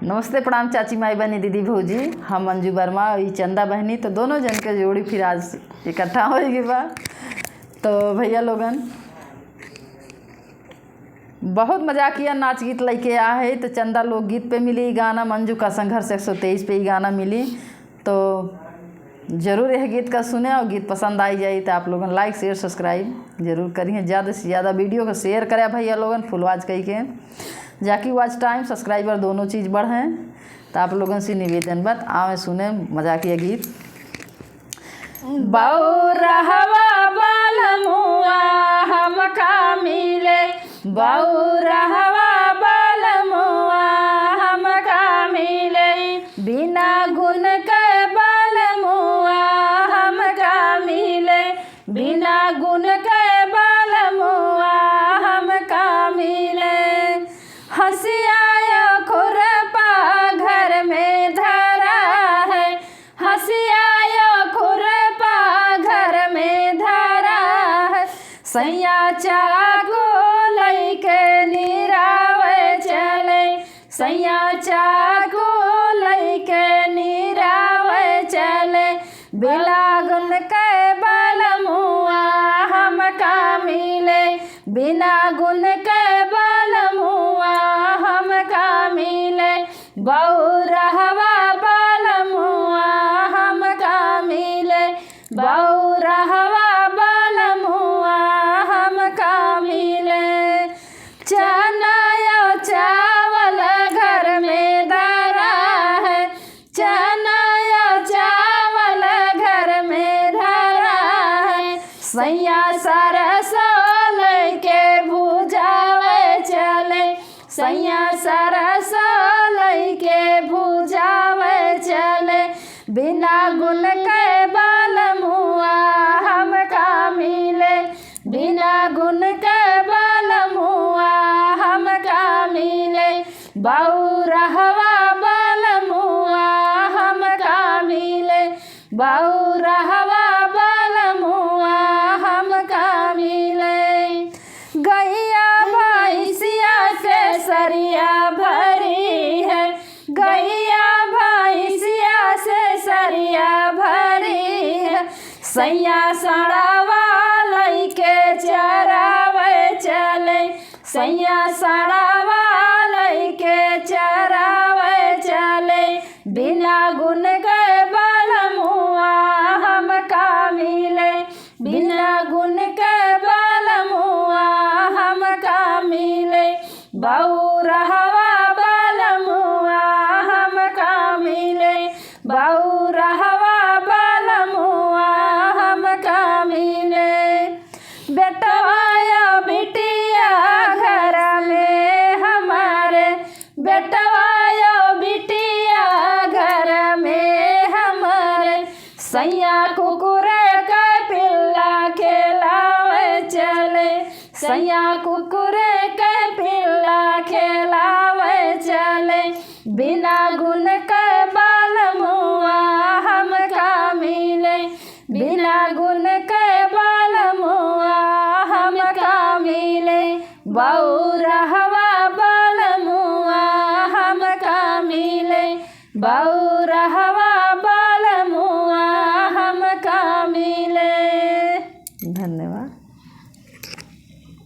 नमस्ते प्रणाम चाची माई बहनी दीदी भौजी। हम मंजू वर्मा और चंदा बहनी, तो दोनों जन के जोड़ी फिर आज इकट्ठा होएगी बा। तो भैया लोगन बहुत मजा किया, नाच गीत लेके आ है। तो चंदा लोकगीत पे मिली गाना, मंजू का संघर्ष 123 पे ही गाना मिली। तो ज़रूर यह गीत का सुने और गीत पसंद आई जाए तो आप लोगन लाइक शेयर सब्सक्राइब जरूर करिए। ज़्यादा से ज़्यादा वीडियो को शेयर करें भैया लोगन, फुल वॉच कही के, जाकि वॉच टाइम सब्सक्राइबर दोनों चीज़ बढ़ें। तो आप लोगों से निवेदन बत आवे सुने मजाकिया गीत। बौरहवा बालमुआ हमका मिले, बौरहवा बालमुआ हमका मिले, बिना गुण के बालमुआ हमका मिले, बिना गुण के बालमुआ हमका मिले। हंसिया खुरपा घर में धरा है, हंसिया खुरपा घर में धरा है, सैया चाको लैके निरावे चले, सैया चाको लैके निरावे चले, बिलागुन के बालमुआ हमका मिले, बिना गुण के बालमुआ हमका मिले, बौरहवा बालमुआ हमका मिले, बौरहवा बालमुआ हमका मिले। चना या चावल घर में धरा है, चना या चावल घर में धरा है, सैया सरसों लैके भुजावे चले, सैया सरसों लैके भुजावे चले, बिना गुण के बालमुआ हमका मिले, बिना गुण के बालमुआ हमका मिले, बौरहवा बालमुआ हमका मिले, बौरहवा बालमुआ हमका मिले। गैया भैंसिया के सरिया भरी है, गैया भैंसिया से सरिया भरी है, सैया सड़ावा लैके चरावे चले, सैया सड़ावा लैके चरावे चले, बिना गुण के बालमुआ हमका मिले, बिना गुण के बालमुआ हमका मिले, बौरहवा बालमुआ हमका मिले, बौरहवा बालमुआ हमका मिले। बेटवाया बिटिया घर में हमारे, बेटवाया बिटिया घर में हमारे, सैया कुकुरे का पिल्ला खेलावे चले, सैया कुकुरे के पिल्ला खेलावे चले, बिना गुण के बालमुआ हमका मिले, बिना गुण के बालमुआ हमका मिले, बौरहवा